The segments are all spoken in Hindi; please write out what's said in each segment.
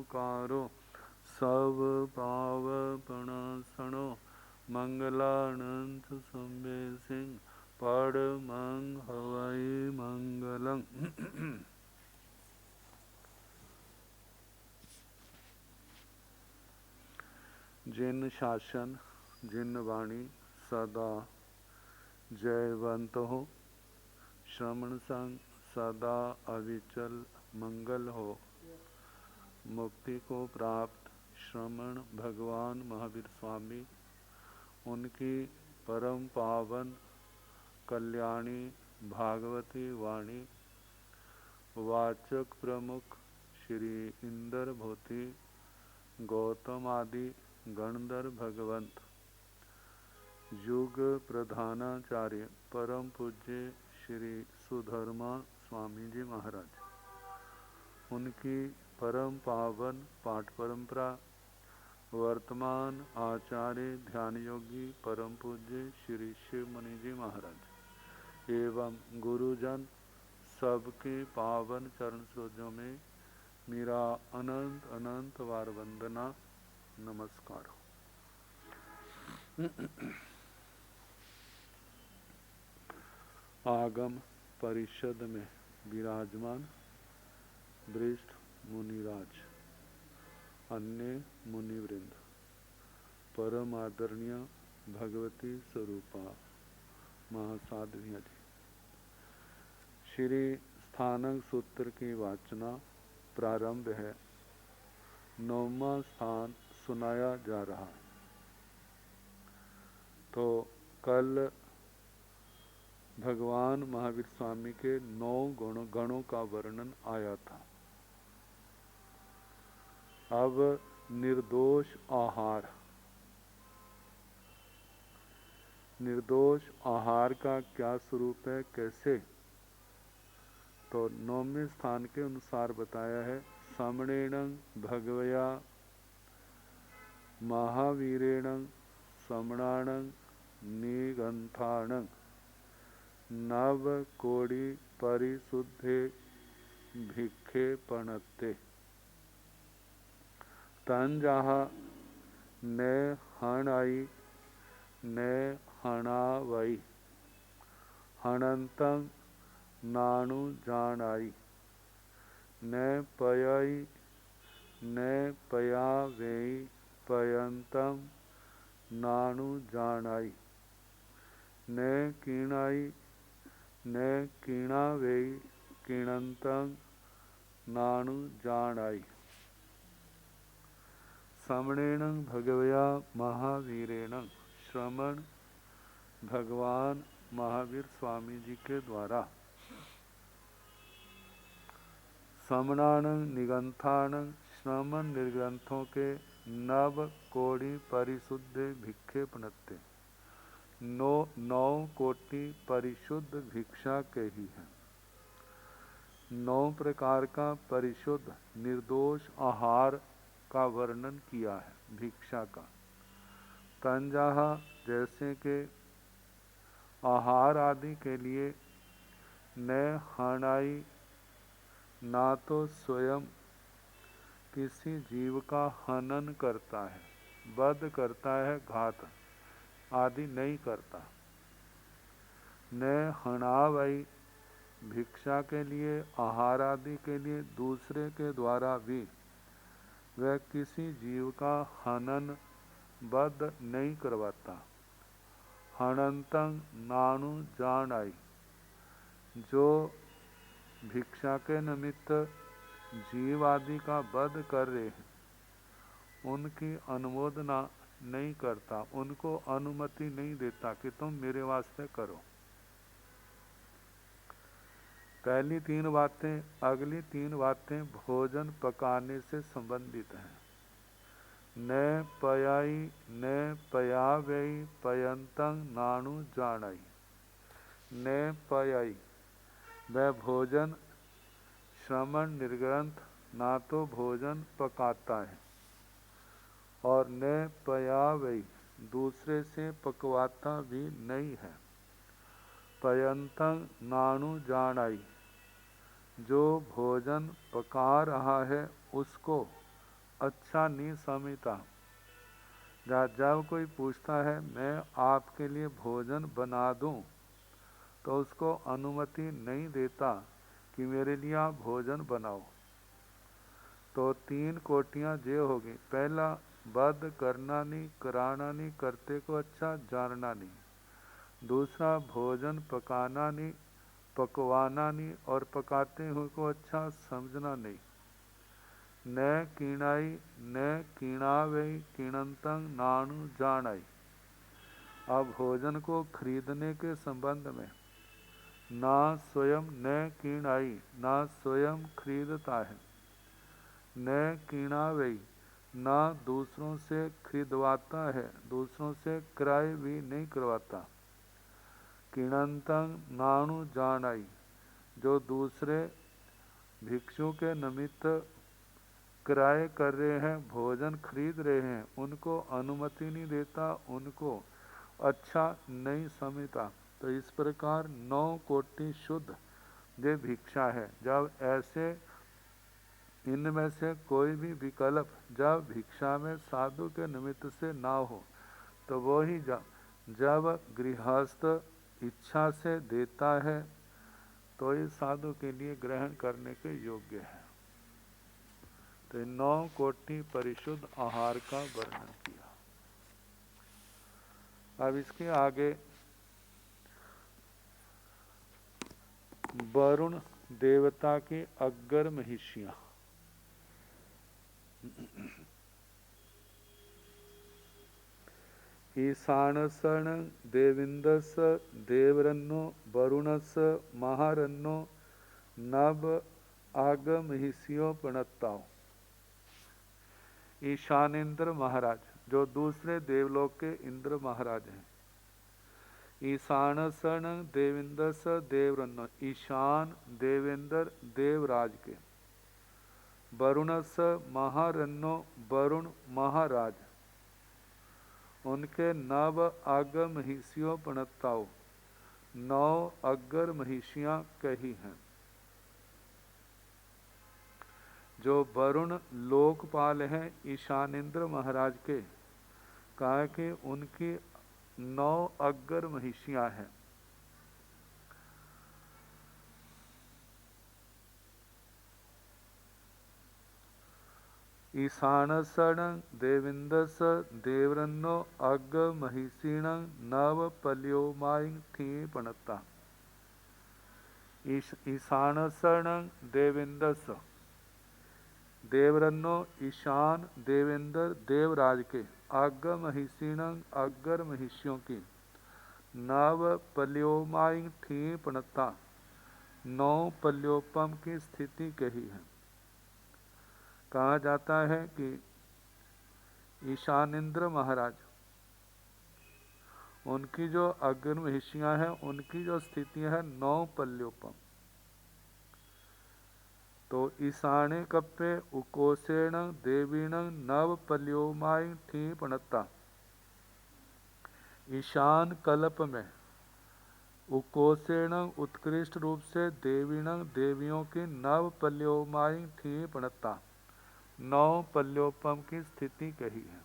कारो सब पावपण सणो मंगलानंत संबे सिंह पड़ मंग हवाई मंगलम। जिन शासन जिन वाणी सदा जयवंत हो श्रवण संग सदा अविचल मंगल हो। मुक्ति को प्राप्त श्रमण भगवान महावीर स्वामी उनकी परम पावन कल्याणी भागवती वाणी वाचक प्रमुख श्री इंद्र भूति गौतम आदि गणधर भगवंत युग प्रधानाचार्य परम पूज्य श्री सुधर्मा स्वामी जी महाराज उनकी परम पावन पाठ परंपरा वर्तमान आचार्य ध्यान योगी परम पूज्य श्री शिव मुनि जी महाराज एवं गुरुजन सबके पावन चरण सरोजों में मेरा अनंत अनंत वार वंदना नमस्कार। आगम परिषद में विराजमान वरिष्ठ मुनिराज अन्य मुनिवृंद परम आदरणीय भगवती स्वरूपा महासाध्वियाँ जी, श्री स्थानक सूत्र की वाचना प्रारंभ है। 9वां स्थान सुनाया जा रहा है। तो कल भगवान महावीर स्वामी के 9 गणों का वर्णन आया था। अब निर्दोष आहार, निर्दोष आहार का क्या स्वरूप है, कैसे? तो 9वें स्थान के अनुसार बताया है। समणेन भगवया महावीरेण समणान निगंथान नव कोड़ी परिशुद्धे भिक्षे पणते तंजाहा ने हणाई ने हणावई हणंतं नानु जानाई ने पयाई ने पयावेई पयंतम नानु जानाई ने कीणाई ने कीणावेई कीणंतं नानु जानाई। समणेन भगवया महावीरेण श्रमण भगवान महावीर स्वामी जी के द्वारा समणान निगंथान श्रमण निर्ग्रंथों के नव कोटि परिशुद्ध भिक्षे पणते 9 कोटि परिशुद्ध भिक्षा के ही है। 9 प्रकार का परिशुद्ध निर्दोष आहार का वर्णन किया है भिक्षा का। तंजाहा जैसे के आहार आदि के लिए न हणाई ना तो स्वयं किसी जीव का हनन करता है, वध करता है, घात आदि नहीं करता। न हणावई भिक्षा के लिए आहार आदि के लिए दूसरे के द्वारा भी वह किसी जीव का हनन वध नहीं करवाता। हणंतं नानु जानाई जो भिक्षा के निमित्त जीव आदि का वध कर रहे हैं उनकी अनुमोदना नहीं करता, उनको अनुमति नहीं देता कि तुम मेरे वास्ते करो। पहली 3 बातें, अगली 3 बातें भोजन पकाने से संबंधित हैं। न पयाई न पयावेई पयंतं नानु जानाई। न पयाई वह भोजन श्रमण निर्ग्रंथ ना तो भोजन पकाता है और न पयावई दूसरे से पकवाता भी नहीं है। पयंतं नानु जानाई जो भोजन पका रहा है उसको अच्छा नहीं समझता। जब कोई पूछता है मैं आपके लिए भोजन बना दूं, तो उसको अनुमति नहीं देता कि मेरे लिए आप भोजन बनाओ। तो 3 कोटियां जे होगी। पहला, बद करना नहीं, कराना नहीं, करते को अच्छा जानना नहीं। दूसरा, भोजन पकाना नहीं, पकवाना नहीं, और पकाते हुए को अच्छा समझना नहीं। न कीणाई न कीणावई कीणंतं नाणु जानाई। अब भोजन को खरीदने के संबंध में, ना स्वयं न कीणाई, ना स्वयं खरीदता है, न कीणावई, ना दूसरों से खरीदवाता है, दूसरों से क्रय भी नहीं करवाता। कीणंतं नाणु जानाई, जो दूसरे भिक्षु के निमित्त क्रय कर रहे हैं, भोजन खरीद रहे हैं, उनको अनुमति नहीं देता, उनको अच्छा नहीं समझता। तो इस प्रकार 9 कोटि शुद्ध ये भिक्षा है। जब ऐसे इनमें से कोई भी विकल्प जब भिक्षा में साधु के निमित्त से ना हो, तो वो ही जब गृहस्थ इच्छा से देता है, तो ये साधु के लिए ग्रहण करने के योग्य है। तो 9 कोटि परिशुद्ध आहार का वर्णन किया। अब इसके आगे वरुण देवता की अग्गर महिषियां। ईशानसण देविंदस देवरन्नो वरुणस महारन्नो नभ आगमहिषियों प्रणताओ। ईशानेन्द्र महाराज, जो दूसरे देवलोक के इंद्र महाराज हैं। ईशानसण देविंदस देवरन्नो, ईशान देवेंद्र देवराज के। वरुणस महारन्नो, वरुण महाराज, उनके नव अग्र महिषियों प्रणताओ, 9 अग्र महिषियां कही हैं। जो वरुण लोकपाल हैं ईशानेन्द्र महाराज के, कहा कि उनकी 9 अग्र महिषियां हैं। ईशानसण देविंदस देवरन्नो अग्र महिषीण नव पल्योमाई थी पणता। ईशानसण देविंदस देवरन्नो, ईशान देवेंद्र देवराज के, अग्र महिषीण अग्र महिषियों की, नव पल्योमाई थी पणता, 9 पल्योपम की स्थिति कही है। कहा जाता है कि ईशानेन्द्र महाराज, उनकी जो अग्र महिषियां हैं, उनकी जो स्थिति है 9 पल्योपम। तो ईशाने कप्पे उकोसेण देवीण नव पल्योमाई थी पणता। ईशान कल्प में उकोसेण उत्कृष्ट रूप से देवीण देवियों की नव पल्योमाई थी पणता, 9 पल्योपम की स्थिति कही है।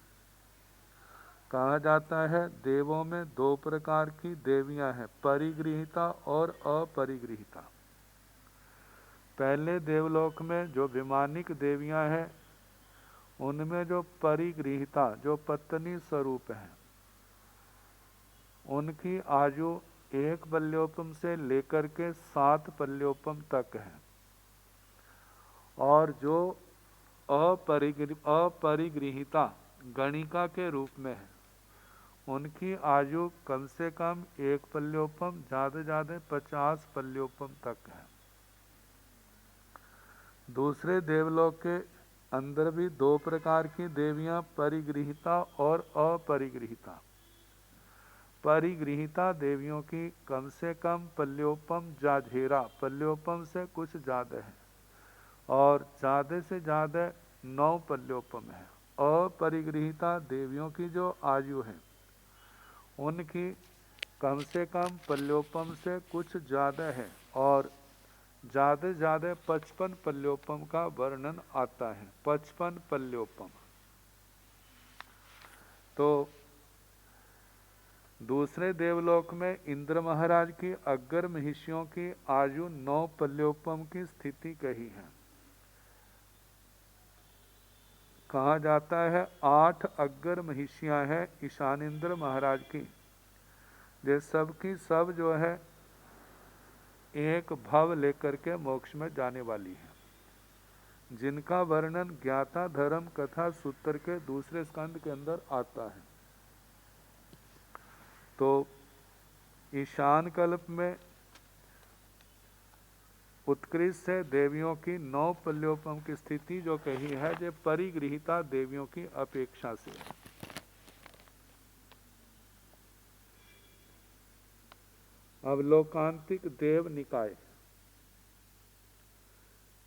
कहा जाता है देवों में 2 प्रकार की देवियां हैं, परिगृहिता और अपरिगृहिता। पहले देवलोक में जो विमानिक देवियां हैं, उनमें जो परिगृहिता, जो पत्नी स्वरूप है, उनकी आयु 1 पल्योपम से लेकर के 7 पल्योपम तक है। और जो अपरिगृहिता गणिका के रूप में है, उनकी आयु कम से कम 1 पल्योपम, ज़्यादा से ज़्यादा 50 पल्योपम तक है। दूसरे देवलोक के अंदर भी 2 प्रकार की देवियां, परिगृहिता और अपरिगृहिता। परिगृहिता देवियों की कम से कम पल्योपम जाझेरा, पल्योपम से कुछ ज़्यादा है, और ज़्यादा से ज़्यादा 9 पल्योपम है। अपरिगृहिता देवियों की जो आयु है, उनकी कम से कम पल्योपम से कुछ ज़्यादा है, और ज़्यादा से ज़्यादा 55 पल्योपम का वर्णन आता है। 55 पल्योपम। तो दूसरे देवलोक में इंद्र महाराज की अग्र महिषियों की आयु 9 पल्योपम की स्थिति कही है। कहा जाता है 8 अग्र महिषियां हैं ईशानेंद्र महाराज की, ये सब की सब जो है एक भव लेकर के मोक्ष में जाने वाली है, जिनका वर्णन ज्ञाता धर्म कथा सूत्र के दूसरे स्कंद के अंदर आता है। तो ईशान कल्प में उत्कृष्ट से देवियों की 9 पल्योपम की स्थिति जो कही है, जो परिगृहिता देवियों की अपेक्षा से। अब लोकांतिक देव निकाय।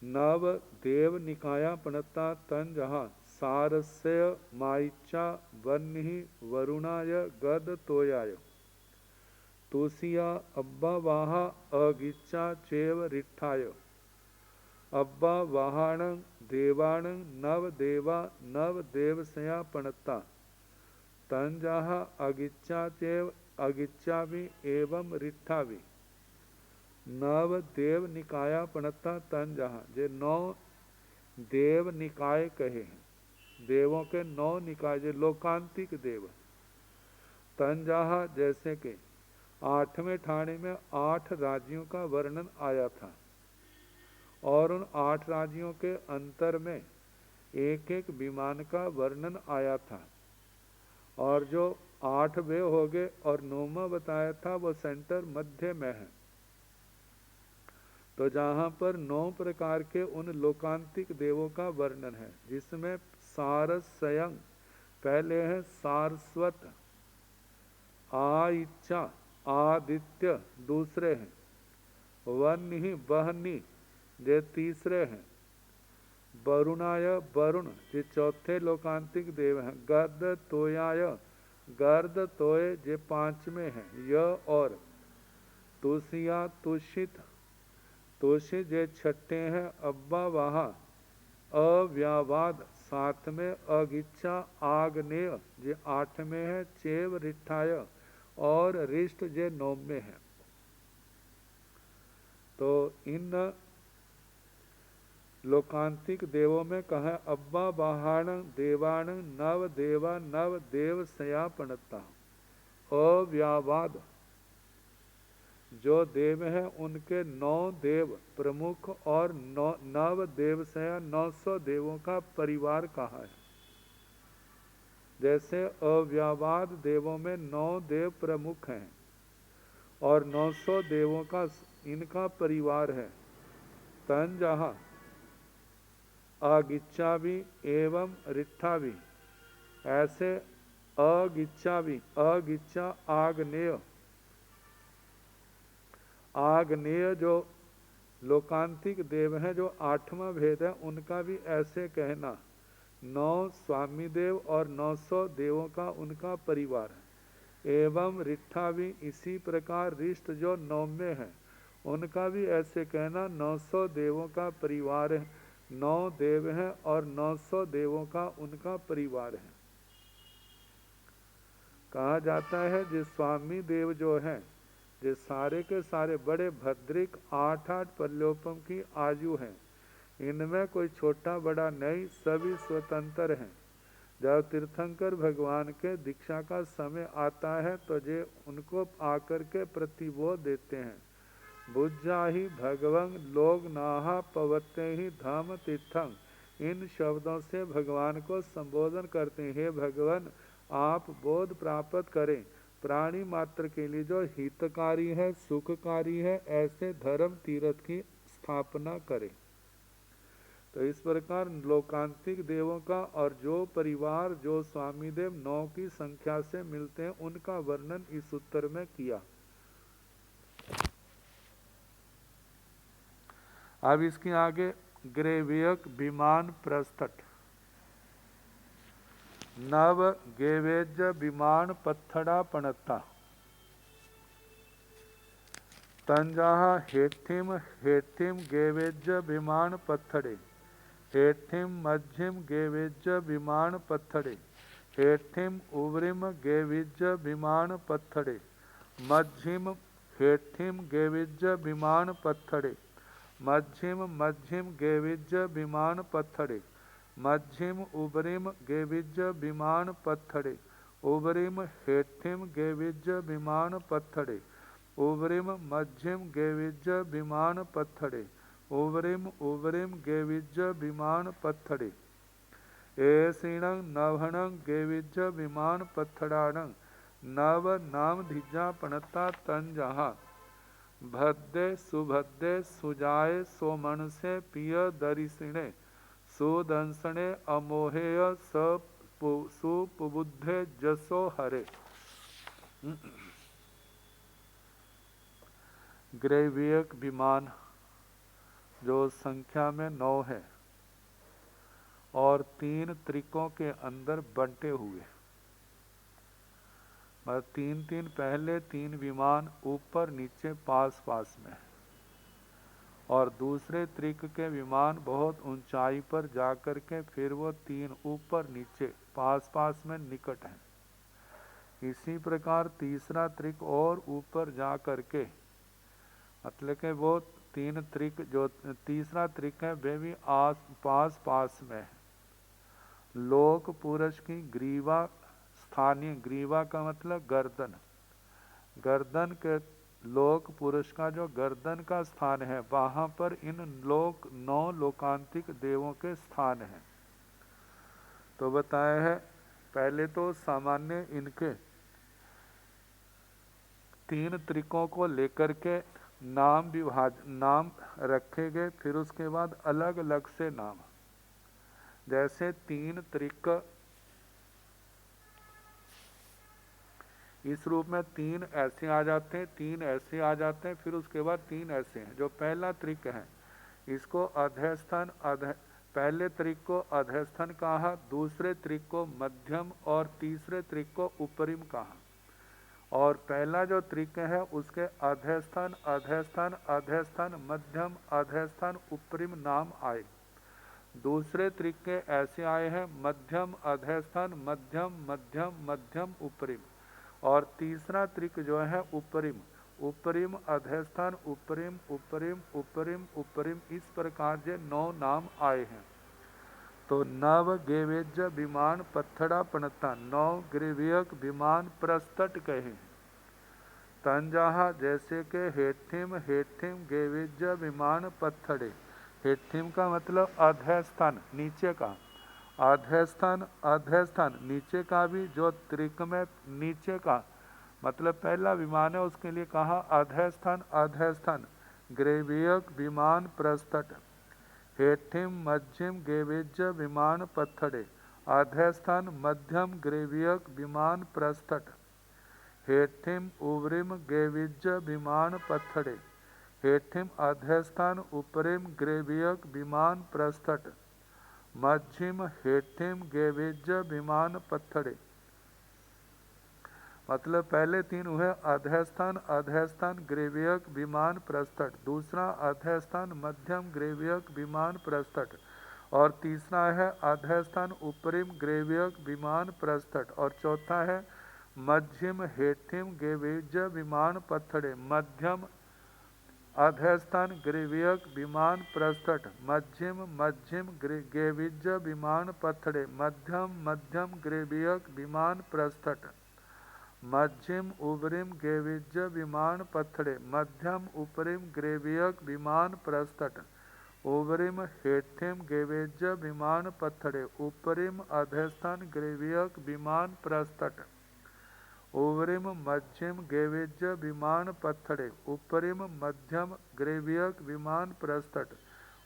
नव देव निकाया पणता तन जहाँ सारस्य माइचा वन्हि वरुणाय गद तोयाय तुसिया अब्बा वाहा अगिच्चा चेव रिठाय अब्बा वाहाण देवाण नव देवा नव देवसया पणता तंजाहा अगिच्चा चेव अगिच्चावि एवं रिठावि नव देव निकाया पणता तंजाहा। जे 9 देव निकाय कहे हैं, देवों के 9 निकाय, जो लोकांतिक देव। तंजाहा जैसे कि 8वें ठाणे में 8 राज्यों का वर्णन आया था, और उन 8 राज्यों के अंतर में एक एक विमान का वर्णन आया था, और जो 8 वे हो गए और 9वां बताया था वो सेंटर मध्य में है। तो जहाँ पर 9 प्रकार के उन लोकांतिक देवों का वर्णन है, जिसमें सारस्वयं पहले है, सारस्वत, आइच्छा, आदित्य दूसरे हैं, वन्हि वहनि ये तीसरे हैं, वरुणाय वरुण ये चौथे लोकांतिक देव हैं, गर्द तोयाय गर्द तोय ये 5वें हैं, य और तुषिया तुषित तुषित ये 6ठे हैं, अब्बा वहा अव्यावाद 7वें, अगिच्छा आग्नेय ये 8वें है, चेव रिठाय और रिष्ट जे 9वें है। तो इन लोकांतिक देवों में कहा अब्बा बाहाण देवाण नव देवा नव देव सयापणता अव्यावाद जो देव है उनके 9 देव प्रमुख और 9 देव सया 900 देवों का परिवार कहा है। जैसे अव्यावाद देवों में 9 देव प्रमुख हैं और 900 देवों का इनका परिवार है। तन जहाँ अगिच्छावि एवं रिठावि, ऐसे अगिच्छावि अगिच्छा आग्नेय आग्नेय जो लोकांतिक देव हैं, जो 8वां भेद है, उनका भी ऐसे कहना 9 स्वामी देव और 900 देवों का उनका परिवार है। एवं रिठा भी इसी प्रकार रिष्ट जो 9वें है, उनका भी ऐसे कहना 900 देवों का परिवार है, 9 देव हैं और 900 देवों का उनका परिवार है। कहा जाता है जो स्वामी देव जो है, जो सारे के सारे बड़े भद्रिक 8-8 पल्योपम की आयु है, इनमें कोई छोटा बड़ा नहीं, सभी स्वतंत्र हैं। जब तीर्थंकर भगवान के दीक्षा का समय आता है तो जे उनको आकर के प्रतिबोध देते हैं, बुझा ही भगवं लोग नाहा पवते ही धाम तीर्थं। इन शब्दों से भगवान को संबोधन करते हैं, हे भगवान आप बोध प्राप्त करें, प्राणी मात्र के लिए जो हितकारी है सुखकारी है, ऐसे धर्म तीर्थ की स्थापना करें। तो इस प्रकार लोकांतिक देवों का और जो परिवार जो स्वामी देव 9 की संख्या से मिलते हैं, उनका वर्णन इस उत्तर में किया। अब इसके आगे ग्रेवियक विमान प्रस्तट नव गेवेज विमान पत्थड़ा पणता। तंजाहा हेठिम गेवेज विमान पत्थड़े, हेठिम मध्यम गेवेज विमान पत्थड़े, हेठिम उवरिम गेविज विमान पत्थड़े, मध्यम हेठिम गेविज विमान पत्थड़े, मध्यम गेविज विमान पत्थड़े, मध्यम उबरिम गेविज विमान पत्थड़े, उबरिम हेठिम गेविज विमान पत्थड़े, उबरिम मध्यम गेविज विमान पत्थड़े, उबरिम गेविज विमान पत्थड़े, एसीणं नवहणं गेविज विमान पत्थड़ाणं, नव नाम धिजा पणता तंजहा, भद्दे सुभद्दे सुजाए सोमनसे पिय दरिसिणे, सुदंसणे अमोहेय सुपुबुद्धे जसो हरे। ग्रैवियक विमान जो संख्या में 9 है और 3 त्रिकों के अंदर बंटे हुए, मतलब 3 पहले 3 विमान ऊपर नीचे पास पास में, और दूसरे त्रिक के विमान बहुत ऊंचाई पर जाकर के फिर वो 3 ऊपर नीचे पास पास में निकट हैं। इसी प्रकार तीसरा त्रिक और ऊपर जा करके, मतलब कि वो 3 त्रिक जो तीसरा त्रिक है वे भी पास पास में है। लोक पुरुष की ग्रीवा, स्थानीय ग्रीवा का मतलब गर्दन, गर्दन के लोक पुरुष का जो गर्दन का स्थान है वहां पर इन 9 लोकांतिक देवों के स्थान हैं। तो बताया है पहले तो सामान्य इनके 3 त्रिकों को लेकर के नाम रखे गए, फिर उसके बाद अलग अलग से नाम, जैसे 3 त्रिक इस रूप में 3 ऐसे आ जाते हैं, 3 ऐसे आ जाते हैं, फिर उसके बाद 3 ऐसे हैं। जो पहला त्रिक है इसको अधस्थन पहले त्रिक को अधस्थन कहा, दूसरे त्रिक को मध्यम और तीसरे त्रिक को उपरिम कहा। और पहला जो त्रिक है उसके अधस्थन अधस्थन अधस्थन मध्यम अधस्थन उपरिम नाम आए। दूसरे त्रिक के ऐसे आए हैं मध्यम अधस्थन मध्यम मध्यम मध्यम उपरिम, और तीसरा त्रिक जो है उपरिम, उपरिम अधस्थान उपरिम उपरिम उपरिम उपरिम, इस प्रकार से 9 नाम आए हैं। तो नव गेवेज विमान पत्थड़ा पणता, 9 ग्रीवियक विमान प्रस्तट कहे। तंजाहा जैसे के हेठिम गेवेज विमान पत्थड़े, हेठिम का मतलब अधस्थान नीचे का, अधस्थान नीचे का भी, जो त्रिक में नीचे का मतलब पहला विमान है उसके लिए कहा अधस्थान ग्रेवियक विमान प्रस्तट, हेठिम मध्यम गेवेज विमान पत्थड़े, अधस्थान मध्यम ग्रेवियक विमान प्रस्तट, हेठिम उवरिम गेविज विमान पत्थड़े, हेठिम अधस्थान उपरिम ग्रेवियक विमान प्रस्तट, मध्यम हेठिम गेविज विमान पत्थड़े। मतलब पहले 3 हुए अधस्थान ग्रेवियक विमान प्रस्तट, दूसरा अधस्थान मध्यम ग्रेवियक विमान प्रस्तट, और तीसरा है अधस्थान उपरिम ग्रेवियक विमान प्रस्तट, और चौथा है मध्यम हेठिम गेविज विमान पत्थड़े, मध्यम अधस्थान ग्रेवियक विमान प्रस्तट, मध्यम गेविज विमान पत्थड़े, मध्यम ग्रेवियक विमान प्रस्तट, मध्यम उबरिम गेविज विमान पत्थड़े, मध्यम उपरिम ग्रेवियक विमान प्रस्तट, उबरिम हेठिम गेविज विमान पत्थड़े, उपरिम अधस्थान ग्रेवियक विमान प्रस्तट, उबरिम मध्यम गेविज विमान पत्थड़े, उपरिम मध्यम ग्रेवियक विमान प्रस्तट,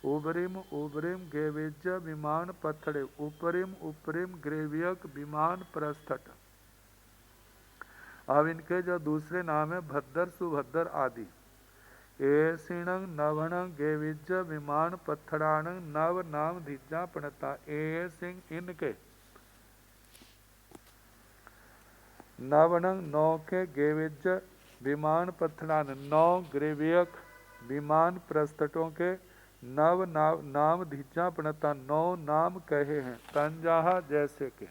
उबरिम गेविज विमान पत्थड़े, उपरिम ग्रेवियक विमान प्रस्तट। अब इनके जो दूसरे नाम है भद्दर सुभद्दर आदि। एसिणं नवणं गेविज विमान पत्थड़ाणं, नव नाम धिजा पणता, ए सिंह इनके नवणं 9 के गेविज विमान पथड़ान 9 ग्रेवियक विमान प्रस्तटों के नव नाम धीजा पणता 9 नाम कहे हैं। तंजाहा जैसे के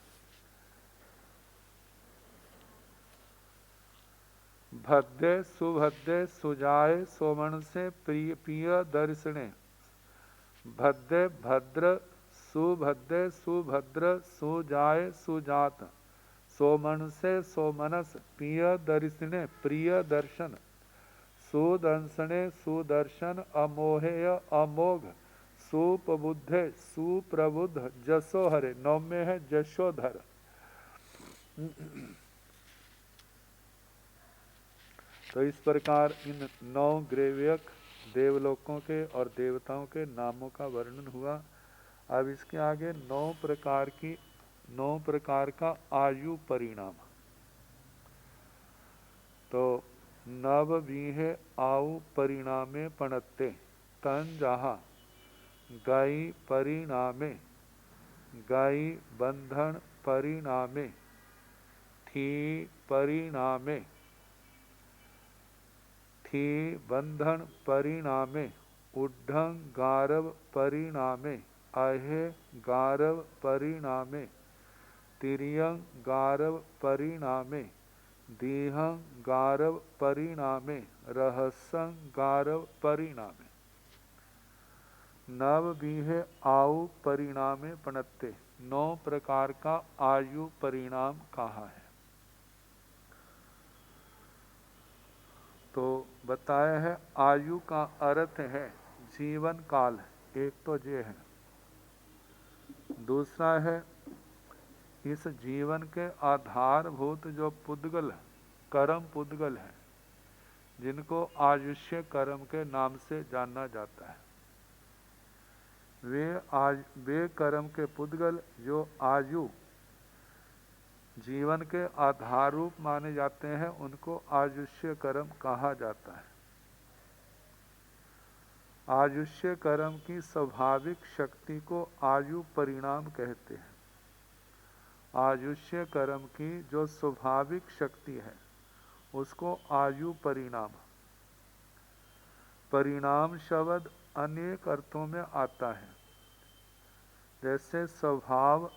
भद्दे सुभद्दे सुजाए सोमण से प्रिय पिय दर्शने। भद्दे भद्र सुभद्दे सुभद्र सुजाए सुजात सोमन से सोमनस प्रिय दर्शने प्रिय दर्शन। सुदर्शने सुदर्शन अमोहेय अमोघ सुप्रबुद्धे सुप्रबुद्ध जसो हरे नौम्य है जशोधर। तो इस प्रकार इन 9 ग्रेवियक देवलोकों के और देवताओं के नामों का वर्णन हुआ। अब इसके आगे 9 प्रकार का आयु परिणाम। तो नव बीहे आयु परिणामे पणत्ते तन जहा गाई परिणामे गाई बंधन परिणामे थी परिणामे थी बंधन परिणामे उड्ढं गारव परिणामे अहे गारव परिणामे तिर्यं गारव परिणामे दीहं गारव परिणामे रहस्यं गारव परिणामे। नव बीहे आयु परिणामे पणत्ते 9 प्रकार का आयु परिणाम कहा है। तो बताया है आयु का अर्थ है जीवन काल, एक तो ये है। दूसरा है इस जीवन के आधारभूत जो पुद्गल कर्म पुद्गल है जिनको आयुष्य कर्म के नाम से जाना जाता है, वे कर्म के पुद्गल जो आयु जीवन के आधार रूप माने जाते हैं उनको आयुष्य कर्म कहा जाता है। आयुष्य कर्म की स्वाभाविक शक्ति को आयु परिणाम कहते हैं। आयुष्य कर्म की जो स्वाभाविक शक्ति है उसको आयु परिणाम। परिणाम शब्द अनेक अर्थों में आता है, जैसे स्वभाव,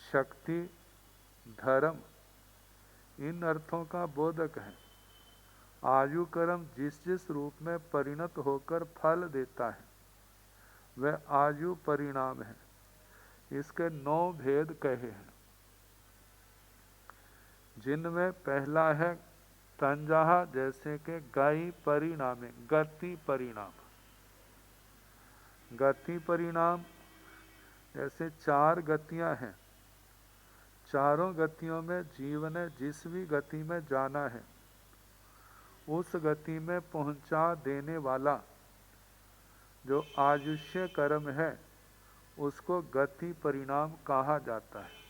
शक्ति, धर्म, इन अर्थों का बोधक है। आयु कर्म जिस जिस रूप में परिणत होकर फल देता है वह आयु परिणाम है। इसके 9 भेद कहे हैं, जिनमें पहला है तंजाहा जैसे के गाई परिणामे गति परिणाम। गति परिणाम जैसे 4 गतियां हैं, चारों गतियों में जीव ने जिस भी गति में जाना है उस गति में पहुंचा देने वाला जो आयुष्य कर्म है उसको गति परिणाम कहा जाता है।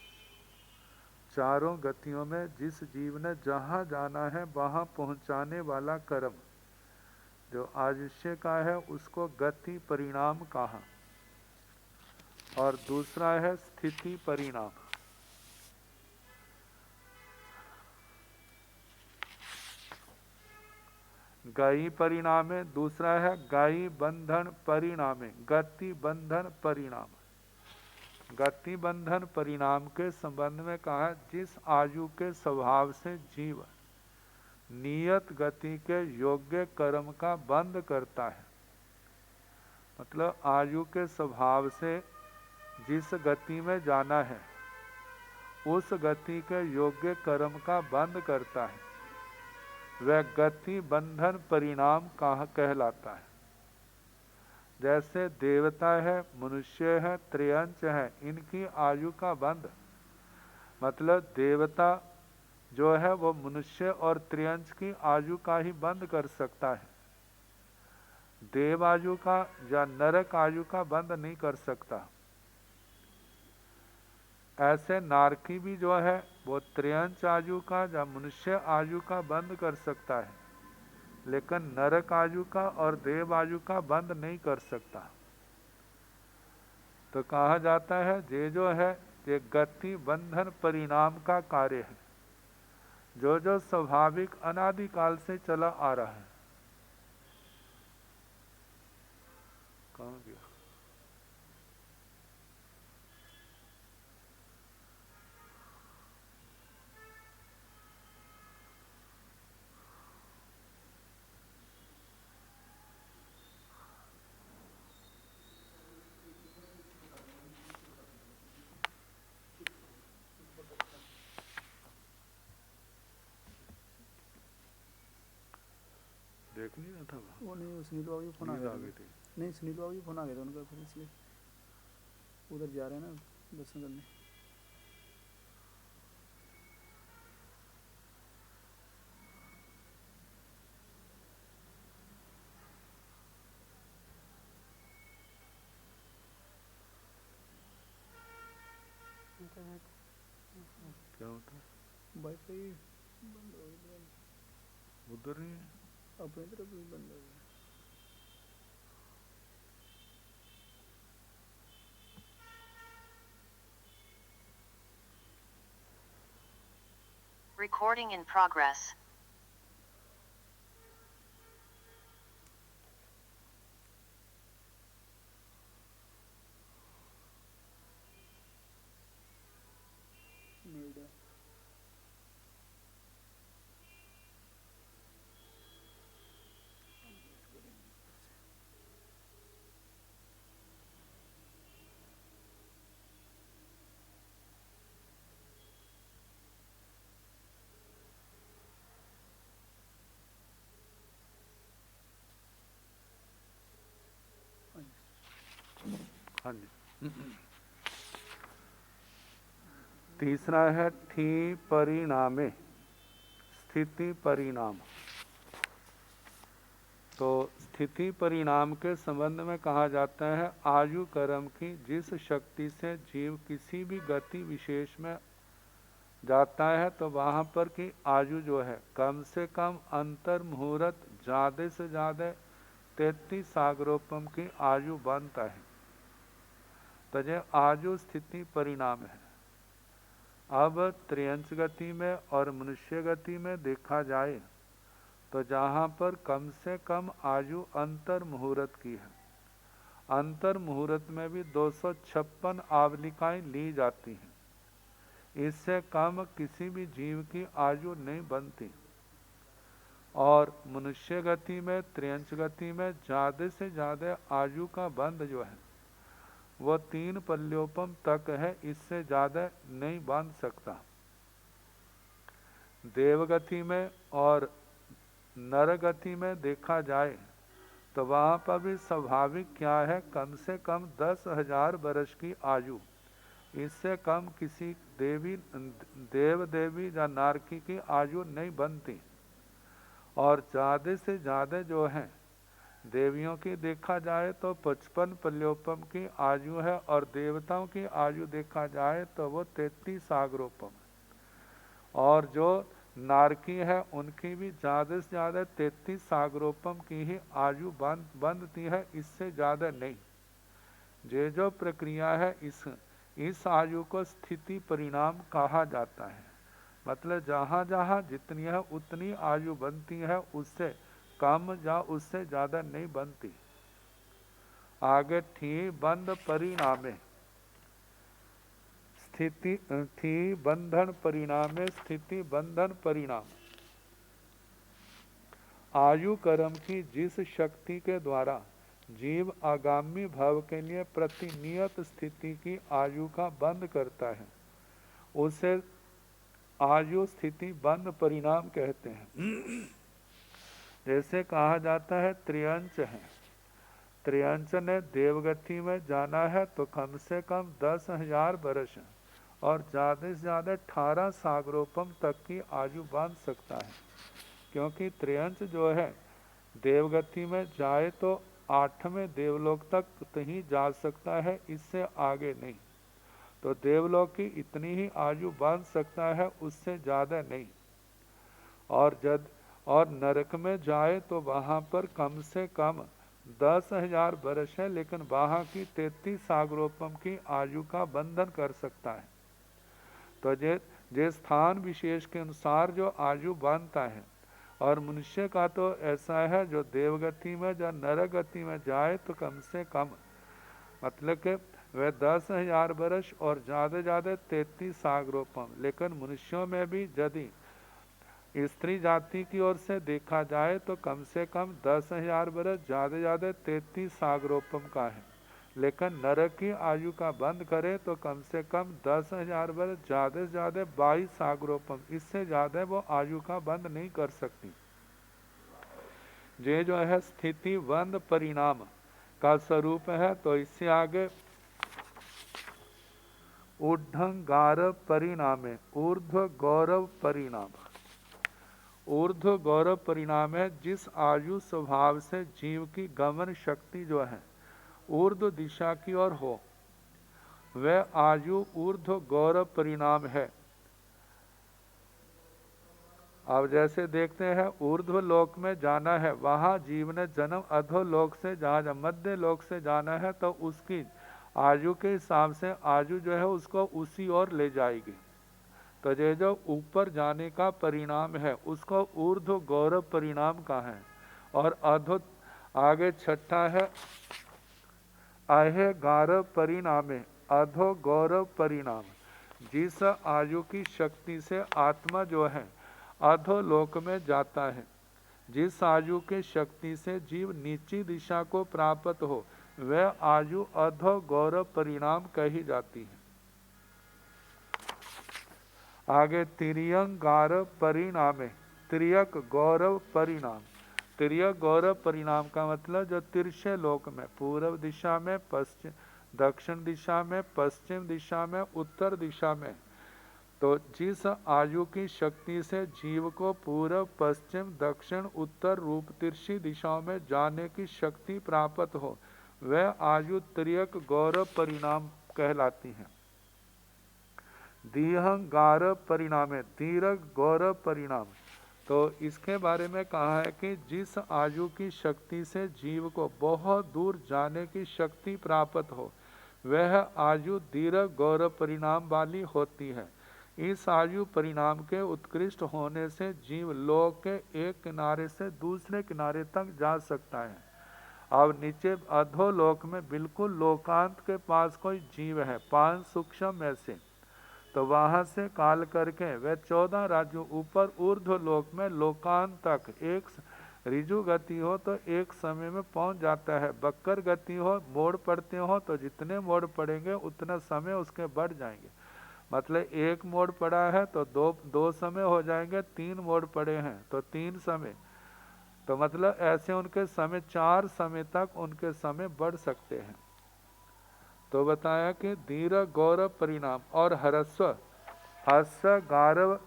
चारों गतियों में जिस जीव ने जहाँ जाना है वहाँ पहुँचाने वाला कर्म जो आयुष्य का है उसको गति परिणाम कहा। और दूसरा है स्थिति परिणाम। गाई परिणामे, दूसरा है गाई बंधन परिणामे गति बंधन परिणाम। गति बंधन परिणाम के संबंध में कहा जिस आयु के स्वभाव से जीव नियत गति के योग्य कर्म का बंध करता है, मतलब आयु के स्वभाव से जिस गति में जाना है उस गति के योग्य कर्म का बंध करता है, वह गति बंधन परिणाम कहलाता है। जैसे देवता है, मनुष्य है, त्रियंच है, इनकी आयु का बंध, मतलब देवता जो है वो मनुष्य और त्रियंच की आयु का ही बंध कर सकता है, देव आयु का या नरक आयु का बंध नहीं कर सकता। ऐसे नारकी भी जो है वो त्रियंच आयु का या मनुष्य आयु का बंद कर सकता है, लेकिन नरक आयु का और देव आयु का बंद नहीं कर सकता। तो कहा जाता है ये जो है ये गति बंधन परिणाम का कार्य है। जो जो स्वाभाविक अनादिकाल से चला आ रहा है। कहाँ गया? देख नहीं रहा था वो नहीं, सुनील बाबू जी फोन आ गया थी। नहीं, सुनील बाबू जी फोन आ गया था उनका, फिर इसलिए उधर जा रहे हैं ना दर्शन करने। क्या होता है? वाईफाई बंद हो गया, उधर नहीं है अपनी तरफ भी बंद हो गया। Recording in progress. नोएडा हाँ जी। तीसरा है थी परिणामे, स्थिति परिणाम। तो स्थिति परिणाम के संबंध में कहा जाता है आयु कर्म की जिस शक्ति से जीव किसी भी गति विशेष में जाता है तो वहाँ पर की आयु जो है कम से कम अंतर मुहूर्त ज़्यादा से ज़्यादा 33 सागरोपम की आयु बनता है। तो ये आयु स्थिति परिणाम है। अब त्रियंच गति में और मनुष्य गति में देखा जाए तो जहाँ पर कम से कम आयु अंतर मुहूर्त की है, अंतर मुहूर्त में भी 256 आवलिकाएं ली जाती हैं। इससे कम किसी भी जीव की आयु नहीं बनती। और मनुष्य गति में त्रियंच गति में ज़्यादा से ज़्यादा आयु का बंध जो है वो 3 पल्योपम तक है, इससे ज़्यादा नहीं बांध सकता। देवगति में और नरगति में देखा जाए तो वहाँ पर भी स्वाभाविक क्या है, कम से कम 10,000 वर्ष की आयु, इससे कम किसी देव देवी या नारकी की आयु नहीं बनती। और ज़्यादा से ज़्यादा जो है देवियों की देखा जाए तो 55 पल्योपम की आयु है, और देवताओं की आयु देखा जाए तो वो 33 सागरोपम। और जो नारकी है उनकी भी ज़्यादा से ज़्यादा 33 सागरोपम की ही आयु बनती है, इससे ज़्यादा नहीं। ये जो प्रक्रिया है इस आयु को स्थिति परिणाम कहा जाता है। मतलब जहाँ जहाँ जितनी है उतनी आयु बनती है, उससे कम या उससे ज़्यादा नहीं बनती। आगे थी बंध परिणामे, स्थिति थी बंधन परिणामे, स्थिति बंधन परिणाम। आयु कर्म की जिस शक्ति के द्वारा जीव आगामी भाव के लिए प्रतिनियत स्थिति की आयु का बंध करता है उसे आयु स्थिति बंध परिणाम कहते हैं। जैसे कहा जाता है त्रियंच है, त्रियंच ने देवगति में जाना है तो कम से कम 10,000 वर्ष और ज़्यादा से ज़्यादा 18 सागरोपम तक की आयु बांध सकता है। क्योंकि त्रियंच जो है देवगति में जाए तो 8वें देवलोक तक ही जा सकता है, इससे आगे नहीं। तो देवलोक की इतनी ही आयु बांध सकता है, उससे ज़्यादा नहीं। और नरक में जाए तो वहाँ पर कम से कम 10,000 वर्ष है, लेकिन वहाँ की 33 सागरोपम की आयु का बंधन कर सकता है। तो ये जो स्थान विशेष के अनुसार जो आयु बांधता है। और मनुष्य का तो ऐसा है, जो देवगति में या नरक गति में जाए तो कम से कम मतलब कि वह 10,000 वर्ष और ज़्यादा 33 सागरोपम। लेकिन मनुष्यों में भी यदि स्त्री जाति की ओर से देखा जाए तो कम से कम 10,000 वर्ष, ज़्यादा 33 सागरोपम का है। लेकिन नरक की आयु का बंद करे तो कम से कम 10,000 वर्ष, ज़्यादा से ज़्यादा 22 सागरोपम, इससे ज़्यादा वो आयु का बंद नहीं कर सकती। ये जो है स्थिति बंद परिणाम का स्वरूप है। तो इससे आगे ऊर्ध्वगार परिणाम है, ऊर्ध्व गौरव परिणाम। ऊर्ध्व गौरव परिणाम है जिस आयु स्वभाव से जीव की गमन शक्ति जो है ऊर्ध्व दिशा की ओर हो, वह आयु ऊर्ध्व गौरव परिणाम है। अब जैसे देखते हैं ऊर्ध्व लोक में जाना है, वहाँ जीव ने जन्म अधो लोक से जहाँ मध्य लोक से जाना है, तो उसकी आयु के हिसाब से आयु जो है उसको उसी ओर ले जाएगी। तो ये जो ऊपर जाने का परिणाम है उसको ऊर्ध्व गौरव परिणाम का है। और अधो आगे छठा है अहे गारव परिणामे, अधो गौरव परिणाम। जिस आयु की शक्ति से आत्मा जो है अधोलोक में जाता है, जिस आयु के शक्ति से जीव नीची दिशा को प्राप्त हो, वह आयु अधो गौरव परिणाम कही जाती है। आगे तिर्यक गौरव परिणामे, तिर्यक गौरव परिणाम। तिर्यक गौरव परिणाम का मतलब जो तिरछे लोक में, पूर्व दिशा में, पश्चिम दक्षिण दिशा में, पश्चिम दिशा में, उत्तर दिशा में, तो जिस आयु की शक्ति से जीव को पूर्व पश्चिम दक्षिण उत्तर रूप तिरछी दिशाओं में जाने की शक्ति प्राप्त हो, वह आयु तिर्यक गौरव परिणाम कहलाती है। दीर्घ परिणाम है, दीर्घ गौरव परिणाम। तो इसके बारे में कहा है कि जिस आयु की शक्ति से जीव को बहुत दूर जाने की शक्ति प्राप्त हो, वह आयु दीर्घ गौरव परिणाम वाली होती है। इस आयु परिणाम के उत्कृष्ट होने से जीव लोक के एक किनारे से दूसरे किनारे तक जा सकता है। अब नीचे अधोलोक में बिल्कुल लोकांत के पास कोई जीव है 5 सूक्ष्म में से, तो वहां से काल करके वह 14 राज्यों ऊपर ऊर्ध्व लोक में लोकांत तक एक रिजु गति हो तो एक समय में पहुंच जाता है। बक्कर गति हो, मोड़ पड़ते हो, तो जितने मोड़ पड़ेंगे उतना समय उसके बढ़ जाएंगे। मतलब एक मोड़ पड़ा है तो दो समय हो जाएंगे, 3 मोड़ पड़े हैं तो 3 समय, तो मतलब ऐसे उनके समय 4 समय तक उनके समय बढ़ सकते हैं। तो बताया कि दीर्घ गौरव परिणाम और हरस्व हस्य गारव